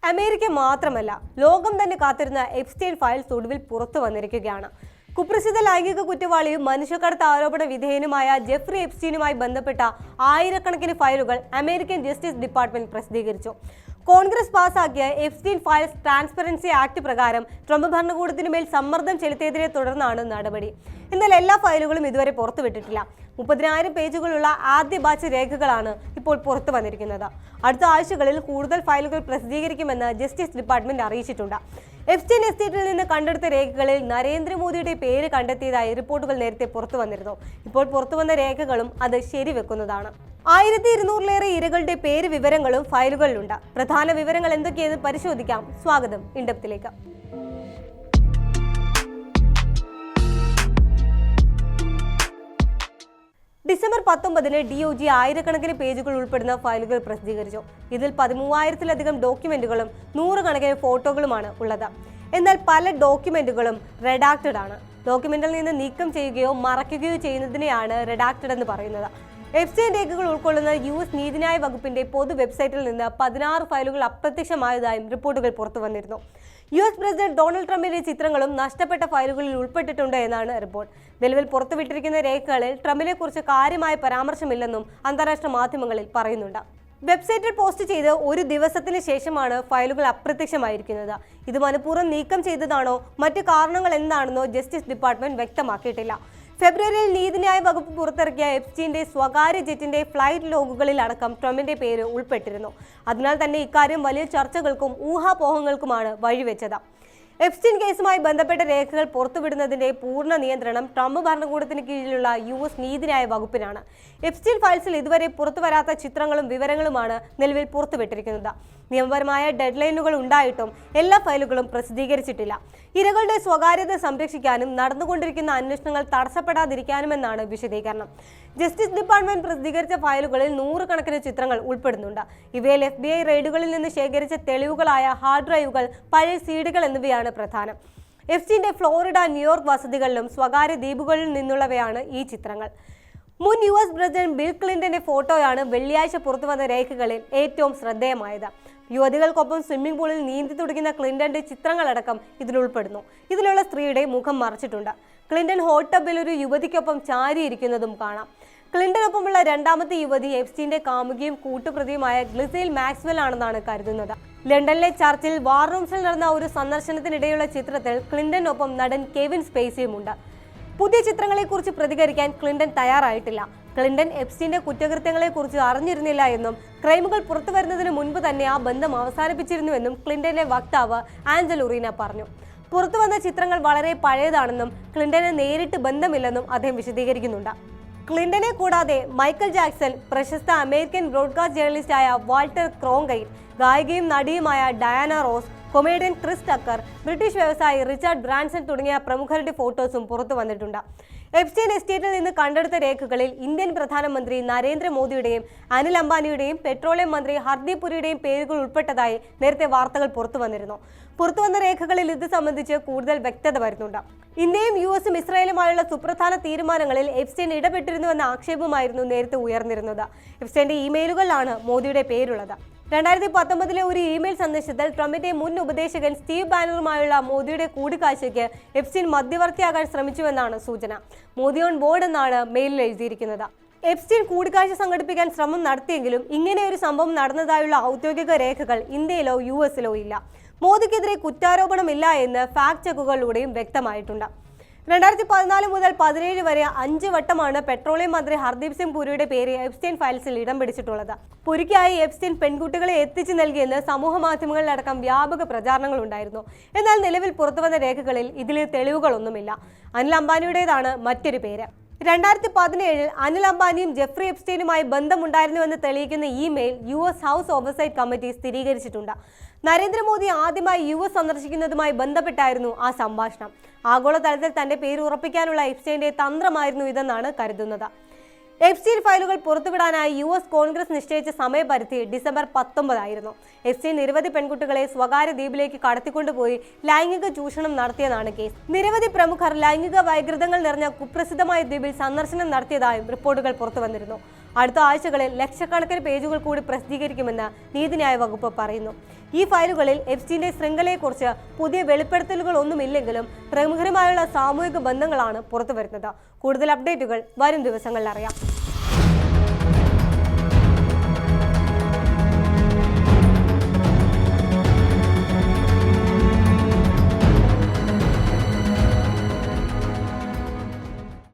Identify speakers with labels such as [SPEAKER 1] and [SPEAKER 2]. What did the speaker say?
[SPEAKER 1] America മാത്രമല്ല ലോകം തന്നെ കാത്തിരുന്ന എപ്സ്റ്റൈൻ ഫയൽസ് ഒടുവിൽ പുറത്തു വന്നിരിക്കുകയാണ്. കുപ്രസിദ്ധ ലൈംഗിക കുറ്റവാളിയും മനുഷ്യക്കടത്ത് ആരോപണ വിധേയനുമായ ജെഫ്രി എപ്സ്റ്റീനുമായി ബന്ധപ്പെട്ട ആയിരക്കണക്കിന് ഫയലുകൾ അമേരിക്കൻ ജസ്റ്റിസ് ഡിപ്പാർട്ട്മെന്റ് പ്രസിദ്ധീകരിച്ചു. കോൺഗ്രസ് പാസാക്കിയ എപ്സ്റ്റീൻ ഫയൽസ് ട്രാൻസ്പെറൻസി ആക്ട് പ്രകാരം ട്രംപ് ഭരണകൂടത്തിന് മേൽ സമ്മർദ്ദം ചെലുത്തിയതിനെ തുടർന്നാണ് നടപടി. എന്നാൽ എല്ലാ ഫയലുകളും ഇതുവരെ പുറത്തുവിട്ടിട്ടില്ല. 30,000 പേജുകളുള്ള ആദ്യ ബാച്ച് രേഖകളാണ് ഇപ്പോൾ പുറത്തു വന്നിരിക്കുന്നത്. അടുത്ത ആഴ്ചകളിൽ കൂടുതൽ ഫയലുകൾ പ്രസിദ്ധീകരിക്കുമെന്ന് ജസ്റ്റിസ് ഡിപ്പാർട്ട്മെന്റ് അറിയിച്ചിട്ടുണ്ട്. എപ്സ്റ്റൈൻ എസ്റ്റേറ്റിൽ നിന്ന് കണ്ടെടുത്ത രേഖകളിൽ നരേന്ദ്രമോദിയുടെ പേര് കണ്ടെത്തിയതായി റിപ്പോർട്ടുകൾ നേരത്തെ പുറത്തു വന്നിരുന്നു. ഇപ്പോൾ പുറത്തുവന്ന രേഖകളും അത് ശരിവെക്കുന്നതാണ്. 1200-ലേറെ ഇരകളുടെ പേര് വിവരങ്ങളും ഫയലുകളിലുണ്ട്. പ്രധാന വിവരങ്ങൾ എന്തൊക്കെയെന്ന് പരിശോധിക്കാം. സ്വാഗതം ഇൻഡെപ്തിലേക്ക്. ഡിസംബർ 19-ന് DOJ ആയിരക്കണക്കിന് പേജുകൾ ഉൾപ്പെടുന്ന ഫയലുകൾ പ്രസിദ്ധീകരിച്ചു. ഇതിൽ 13,000-ലധികം ഡോക്യുമെന്റുകളും 100 കണക്കിന് ഫോട്ടോകളുമാണ് ഉള്ളത്. എന്നാൽ പല ഡോക്യുമെന്റുകളും റെഡാക്റ്റഡ് ആണ്. ഡോക്യുമെന്റിൽ നിന്ന് നീക്കം ചെയ്യുകയോ മറയ്ക്കുകയോ ചെയ്യുന്നതിനെയാണ് റെഡാക്റ്റഡ് എന്ന് പറയുന്നത്. എപ്സ്റ്റൈൻ രേഖകൾ ഉൾക്കൊള്ളുന്ന US നീതിന്യായ വകുപ്പിന്റെ പൊതു വെബ്സൈറ്റിൽ നിന്ന് 16 ഫയലുകൾ അപ്രത്യക്ഷമായതായും റിപ്പോർട്ടുകൾ പുറത്തു വന്നിരുന്നു. US പ്രസിഡന്റ് ഡൊണാൾഡ് ട്രംപിന്റെ ചിത്രങ്ങളും നഷ്ടപ്പെട്ട ഫയലുകളിൽ ഉൾപ്പെട്ടിട്ടുണ്ട് എന്നാണ് റിപ്പോർട്ട്. നിലവിൽ പുറത്തുവിട്ടിരിക്കുന്ന രേഖകളിൽ ട്രംപിനെ കുറിച്ച് കാര്യമായ പരാമർശമില്ലെന്നും അന്താരാഷ്ട്ര മാധ്യമങ്ങളിൽ പറയുന്നുണ്ട്. വെബ്സൈറ്റിൽ പോസ്റ്റ് ചെയ്ത് ഒരു ദിവസത്തിന് ശേഷമാണ് ഫയലുകൾ അപ്രത്യക്ഷമായിരിക്കുന്നത്. ഇത് മനഃപൂർവ്വം നീക്കം ചെയ്തതാണോ മറ്റു കാരണങ്ങൾ എന്താണെന്നോ ജസ്റ്റിസ് ഡിപ്പാർട്ട്മെന്റ് വ്യക്തമാക്കിയിട്ടില്ല. ഫെബ്രുവരിയിൽ നീതിന്യായ വകുപ്പ് പുറത്തിറക്കിയ എപ്സ്റ്റീന്റെ സ്വകാര്യ ജെറ്റിന്റെ ഫ്ലൈറ്റ് ലോഗുകളിൽ അടക്കം ട്രംപിന്റെ പേര് ഉൾപ്പെട്ടിരുന്നു. അതിനാൽ തന്നെ ഇക്കാര്യം വലിയ ചർച്ചകൾക്കും ഊഹാപോഹങ്ങൾക്കുമാണ് വഴിവെച്ചത്. എപ്സ്റ്റീൻ കേസുമായി ബന്ധപ്പെട്ട രേഖകൾ പുറത്തുവിടുന്നതിന്റെ പൂർണ്ണ നിയന്ത്രണം ട്രംപ് ഭരണകൂടത്തിന് കീഴിലുള്ള US നീതിന്യായ വകുപ്പിനാണ്. എപ്സ്റ്റീൻ ഫയൽസിൽ ഇതുവരെ പുറത്തുവരാത്ത ചിത്രങ്ങളും വിവരങ്ങളുമാണ് നിലവിൽ പുറത്തുവിട്ടിരിക്കുന്നത്. നിയമപരമായ ഡെഡ്ലൈനുകൾ ഉണ്ടായിട്ടും എല്ലാ ഫയലുകളും പ്രസിദ്ധീകരിച്ചിട്ടില്ല. ഇരകളുടെ സ്വകാര്യത സംരക്ഷിക്കാനും നടന്നുകൊണ്ടിരിക്കുന്ന അന്വേഷണങ്ങൾ തടസ്സപ്പെടാതിരിക്കാനുമെന്നാണ് വിശദീകരണം. ജസ്റ്റിസ് ഡിപ്പാർട്ട്മെന്റ് പ്രസിദ്ധീകരിച്ച ഫയലുകളിൽ 100 കണക്കിന് ചിത്രങ്ങൾ ഉൾപ്പെടുന്നുണ്ട്. ഇവയിൽ FBI റെയ്ഡുകളിൽ നിന്ന് ശേഖരിച്ച തെളിവുകളായ ഹാർഡ് ഡ്രൈവുകൾ, പഴയ സീഡികൾ എന്നിവയാണ് പ്രധാനം. എപ്സ്റ്റീന്റെ ഫ്ലോറിഡ, ന്യൂയോർക്ക് വസതികളിലും സ്വകാര്യ ദ്വീപുകളിൽ നിന്നുള്ളവയാണ് ഈ ചിത്രങ്ങൾ. മുൻ US പ്രസിഡന്റ് ബിൽ ക്ലിന്റന്റെ ഫോട്ടോയാണ് വെള്ളിയാഴ്ച പുറത്തുവന്ന രേഖകളിൽ ഏറ്റവും ശ്രദ്ധേയമായത്. യുവതികൾക്കൊപ്പം സ്വിമ്മിംഗ് പൂളിൽ നീന്തി തുടിക്കുന്ന ക്ലിന്റന്റെ ചിത്രങ്ങളടക്കം ഇതിലുൾപ്പെടുന്നു. ഇതിലുള്ള സ്ത്രീയുടെ മുഖം മറച്ചിട്ടുണ്ട്. ക്ലിന്റൺ ഹോട്ട് ടബിൽ ഒരു യുവതിക്കൊപ്പം ചാരിയിരിക്കുന്നതും കാണാം. ക്ലിന്റനൊപ്പമുള്ള രണ്ടാമത്തെ യുവതി എപ്സ്റ്റീന്റെ കാമുകിയും കൂട്ടുപ്രതിയുമായ ഗ്ലിസേൽ മാക്സ്വെൽ ആണെന്നാണ് കരുതുന്നത്. ലണ്ടനിലെ ചർച്ചിൽ വാർ റൂംസിൽ നടന്ന ഒരു സന്ദർശനത്തിനിടെയുള്ള ചിത്രത്തിൽ ക്ലിന്റനൊപ്പം നടൻ കെവിൻ സ്പേസിയുമുണ്ട്. പുതിയ ചിത്രങ്ങളെക്കുറിച്ച് പ്രതികരിക്കാൻ ക്ലിന്റൺ തയ്യാറായിട്ടില്ല. ക്ലിന്റൺ എപ്സ്റ്റീന്റെ കുറ്റകൃത്യങ്ങളെക്കുറിച്ച് അറിഞ്ഞിരുന്നില്ല എന്നും ക്രൈമുകൾ പുറത്തുവരുന്നതിന് മുൻപ് തന്നെ ആ ബന്ധം അവസാനിപ്പിച്ചിരുന്നുവെന്നും ക്ലിന്റന്റെ വക്താവ് ആഞ്ചൽ ഉറീന പറഞ്ഞു. പുറത്തുവന്ന ചിത്രങ്ങൾ വളരെ പഴയതാണെന്നും ക്ലിന്റന് നേരിട്ട് ബന്ധമില്ലെന്നും അദ്ദേഹം വിശദീകരിക്കുന്നുണ്ട്. ക്ലിന്റനെ കൂടാതെ മൈക്കൽ ജാക്സൺ, പ്രശസ്ത അമേരിക്കൻ ബ്രോഡ്കാസ്റ്റ് ജേർണലിസ്റ്റായ വാൾട്ടർ ക്രോങ്കൈറ്റ്, ഗായികയും നടിയുമായ Diana Ross, comedian Chris Tucker, British വ്യവസായി റിച്ചാർഡ് ബ്രാൻസൺ തുടങ്ങിയ പ്രമുഖരുടെ ഫോട്ടോസും പുറത്തു വന്നിട്ടുണ്ട്. എപ്സ്റ്റൈൻ എസ്റ്റേറ്റിൽ നിന്ന് കണ്ടെടുത്ത രേഖകളിൽ ഇന്ത്യൻ പ്രധാനമന്ത്രി നരേന്ദ്രമോദിയുടെയും അനിൽ അംബാനിയുടെയും പെട്രോളിയം മന്ത്രി ഹർദീപ് പുരിയുടെയും പേരുകൾ ഉൾപ്പെട്ടതായി നേരത്തെ വാർത്തകൾ പുറത്തു വന്നിരുന്നു. പുറത്തുവന്ന രേഖകളിൽ ഇത് സംബന്ധിച്ച് കൂടുതൽ വ്യക്തത വരുന്നുണ്ട്. ഇന്ത്യയും US ഇസ്രായേലുമായുള്ള സുപ്രധാന തീരുമാനങ്ങളിൽ എപ്സ്റ്റൈൻ ഇടപെട്ടിരുന്നുവെന്ന ആക്ഷേപമായിരുന്നു നേരത്തെ ഉയർന്നിരുന്നത്. എപ്സ്റ്റൈന്റെ ഇമെയിലുകളിലാണ് മോദിയുടെ പേരുള്ളത്. 2019-ലെ ഒരു ഇമെയിൽ സന്ദേശത്തിൽ ട്രംപിന്റെ മുൻ ഉപദേശകൻ സ്റ്റീവ് ബാനറുമായുള്ള മോദിയുടെ കൂടിക്കാഴ്ചയ്ക്ക് എപ്സ്റ്റൈൻ മധ്യവർത്തിയാകാൻ ശ്രമിച്ചുവെന്നാണ് സൂചന. മോദി ഓൺ ബോർഡ് എന്നാണ് മെയിലിൽ എഴുതിയിരിക്കുന്നത്. എപ്സ്റ്റൈൻ കൂടിക്കാഴ്ച സംഘടിപ്പിക്കാൻ ശ്രമം നടത്തിയെങ്കിലും ഇങ്ങനെ ഒരു സംഭവം നടന്നതായുള്ള ഔദ്യോഗിക രേഖകൾ ഇന്ത്യയിലോ US-ലോ ഇല്ല. മോദിക്കെതിരെ കുറ്റാരോപണമില്ല എന്ന് ഫാക്ട് ചെക്കുകളിലൂടെയും വ്യക്തമായിട്ടുണ്ട്. 2014 മുതൽ 2017 വരെ 5 വട്ടമാണ് പെട്രോളിയം മന്ത്രി ഹർദീപ് സിംഗ് പുരിയുടെ പേര് എപ്സ്റ്റൈൻ ഫയൽസിൽ ഇടം പിടിച്ചിട്ടുള്ളത്. പുരിക്കായി എപ്സ്റ്റൈൻ പെൺകുട്ടികളെ എത്തിച്ചു നൽകിയെന്ന് സമൂഹ മാധ്യമങ്ങളിലടക്കം വ്യാപക പ്രചാരണങ്ങൾ ഉണ്ടായിരുന്നു. എന്നാൽ നിലവിൽ പുറത്തുവന്ന രേഖകളിൽ ഇതിലെ തെളിവുകളൊന്നുമില്ല. അനിൽ അംബാനിയുടേതാണ് മറ്റൊരു പേര്. 2017-ൽ അനിൽ അംബാനിയും ജെഫ്രി എപ്സ്റ്റൈനുമായി ബന്ധമുണ്ടായിരുന്നുവെന്ന് തെളിയിക്കുന്ന email US house oversight committee സ്ഥിരീകരിച്ചിട്ടുണ്ട്. നരേന്ദ്രമോദി ആദ്യമായി US സന്ദർശിക്കുന്നതുമായി ബന്ധപ്പെട്ടായിരുന്നു ആ സംഭാഷണം. ആഗോളതലത്തിൽ തന്റെ പേര് ഉറപ്പിക്കാനുള്ള എപ്സ്റ്റൈന്റെ തന്ത്രമായിരുന്നു ഇതെന്നാണ് കരുതുന്നത്. എപ്സ്റ്റൈൻ ഫയലുകൾ പുറത്തുവിടാനായി US കോൺഗ്രസ് നിശ്ചയിച്ച സമയപരിധി ഡിസംബർ 19 ആയിരുന്നു. എപ്സ്റ്റൈൻ നിരവധി പെൺകുട്ടികളെ സ്വകാര്യ ദ്വീപിലേക്ക് കടത്തിക്കൊണ്ടുപോയി ലൈംഗിക ചൂഷണം നടത്തിയെന്നാണ് കേസ്. നിരവധി പ്രമുഖർ ലൈംഗിക വൈകൃതങ്ങൾ നിറഞ്ഞ കുപ്രസിദ്ധമായ ദ്വീപിൽ സന്ദർശനം നടത്തിയതായും റിപ്പോർട്ടുകൾ പുറത്തുവന്നിരുന്നു. അടുത്ത ആഴ്ചകളിൽ ലക്ഷക്കണക്കിന് പേജുകൾ കൂടി പ്രസിദ്ധീകരിക്കുമെന്ന് നീതിന്യായ വകുപ്പ് പറയുന്നു. ഈ ഫയലുകളിൽ എപ്സ്റ്റീന്റെ ശൃംഖലയെക്കുറിച്ച് പുതിയ വെളിപ്പെടുത്തലുകളൊന്നുമില്ലെങ്കിലും പ്രമുഖരുമായുള്ള സാമൂഹിക ബന്ധങ്ങളാണ് പുറത്തുവരുന്നത്. കൂടുതൽ അപ്ഡേറ്റുകൾ വരും ദിവസങ്ങളിൽ അറിയാം.